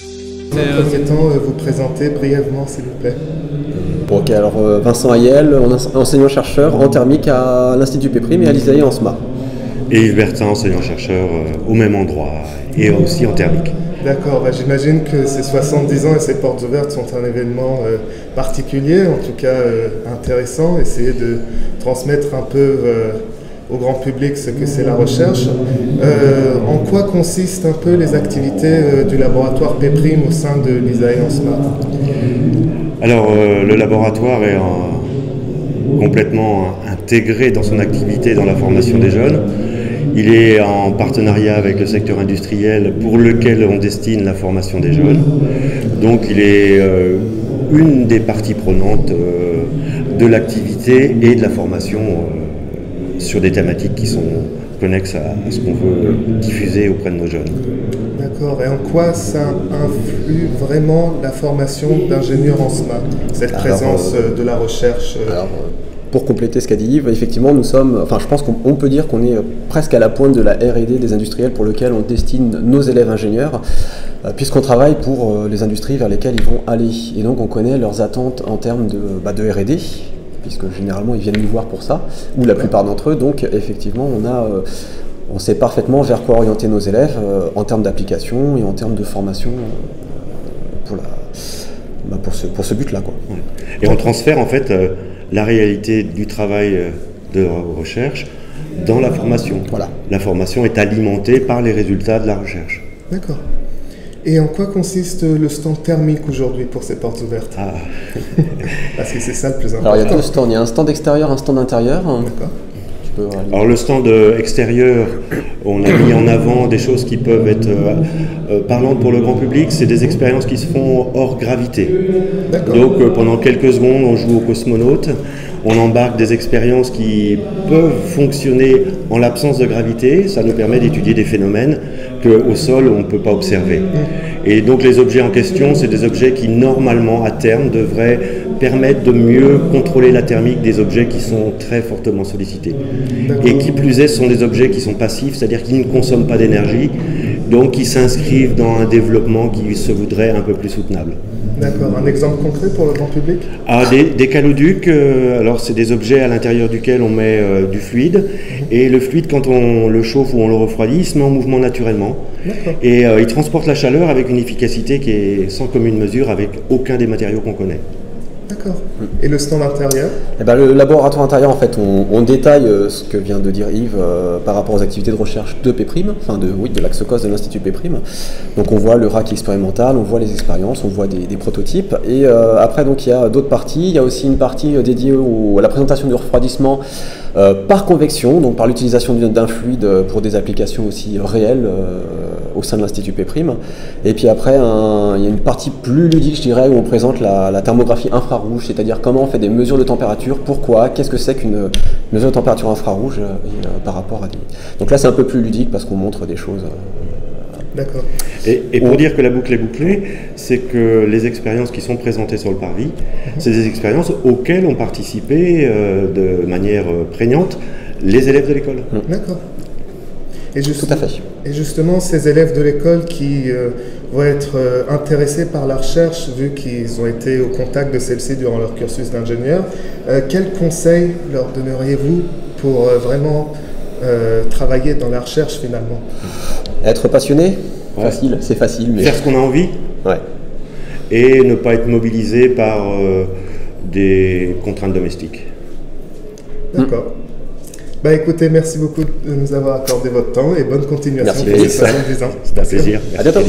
Dans un premier temps, vous présenter brièvement, s'il vous plaît. Ok, alors Vincent Ayel, enseignant-chercheur en thermique à l'Institut Péprime et à l'ISAE en SMA. Et Yves Bertin, enseignant-chercheur au même endroit et aussi en thermique. D'accord, j'imagine que ces 70 ans et ces portes ouvertes sont un événement particulier, en tout cas intéressant. Essayer de transmettre un peu au grand public ce que c'est la recherche. En quoi consistent un peu les activités du laboratoire Péprime au sein de l'ISAE en SMA? Alors, le laboratoire est complètement intégré dans son activité dans la formation des jeunes. Il est en partenariat avec le secteur industriel pour lequel on destine la formation des jeunes. Donc il est une des parties prenantes de l'activité et de la formation sur des thématiques qui sont connexes à ce qu'on veut diffuser auprès de nos jeunes. D'accord. Et en quoi ça influe vraiment la formation d'ingénieurs en SMA, cette présence de la recherche Pour compléter ce qu'a dit Yves, effectivement, nous sommes, enfin, je pense qu'on peut dire qu'on est presque à la pointe de la R&D des industriels pour lequel on destine nos élèves ingénieurs, puisqu'on travaille pour les industries vers lesquelles ils vont aller. Et donc, on connaît leurs attentes en termes de R&D, puisque généralement, ils viennent nous voir pour ça, ou la plupart d'entre eux. Donc, effectivement, on sait parfaitement vers quoi orienter nos élèves en termes d'application et en termes de formation pour ce but-là, quoi. Et on transfère, en fait, la réalité du travail de recherche dans la formation. Voilà. La formation est alimentée par les résultats de la recherche. D'accord. Et en quoi consiste le stand thermique aujourd'hui pour ces portes ouvertes? Parce que c'est ça le plus important. Alors il y a deux stands, il y a un stand extérieur, un stand intérieur. D'accord. Alors le stand extérieur, on a mis en avant des choses qui peuvent être parlantes pour le grand public, c'est des expériences qui se font hors gravité. Donc pendant quelques secondes, on joue aux cosmonautes, on embarque des expériences qui peuvent fonctionner en l'absence de gravité, ça nous permet d'étudier des phénomènes qu'au sol on ne peut pas observer. Et donc les objets en question, c'est des objets qui normalement à terme devraient permettre de mieux contrôler la thermique des objets qui sont très fortement sollicités. Et qui plus est, ce sont des objets qui sont passifs, c'est-à-dire qui ne consomment pas d'énergie, donc qui s'inscrivent dans un développement qui se voudrait un peu plus soutenable. D'accord. Un exemple concret pour le grand public? Des caloducs, alors c'est des objets à l'intérieur duquel on met du fluide, et le fluide, quand on le chauffe ou on le refroidit, il se met en mouvement naturellement. Et il transporte la chaleur avec une efficacité qui est sans commune mesure avec aucun des matériaux qu'on connaît. D'accord. Et le stand intérieur? Le laboratoire intérieur, en fait, on détaille ce que vient de dire Yves par rapport aux activités de recherche de Péprime, enfin de l'Axe COS de l'Institut Péprime. Donc on voit le rack expérimental, on voit les expériences, on voit des prototypes. Et après, donc, il y a d'autres parties. Il y a aussi une partie dédiée à la présentation du refroidissement par convection, donc par l'utilisation d'un fluide pour des applications aussi réelles au sein de l'Institut Péprime. Et puis après, il y a une partie plus ludique, je dirais, où on présente la thermographie infrarouge, c'est-à-dire comment on fait des mesures de température, pourquoi, qu'est-ce que c'est qu'une mesure de température infrarouge par rapport à des... Donc là, c'est un peu plus ludique parce qu'on montre des choses... D'accord. Et pour dire que la boucle est bouclée, c'est que les expériences qui sont présentées sur le parvis, c'est des expériences auxquelles ont participé de manière prégnante les élèves de l'école. D'accord. Tout à fait. Et justement, ces élèves de l'école qui vont être intéressés par la recherche, vu qu'ils ont été au contact de celle-ci durant leur cursus d'ingénieur, quels conseils leur donneriez-vous pour vraiment travailler dans la recherche finalement? Être passionné, facile, c'est facile. Mais... Faire ce qu'on a envie, et ne pas être mobilisé par des contraintes domestiques. D'accord. Écoutez, merci beaucoup de nous avoir accordé votre temps et bonne continuation. Merci. Pour ces 70 ans. C'est un plaisir. À bientôt.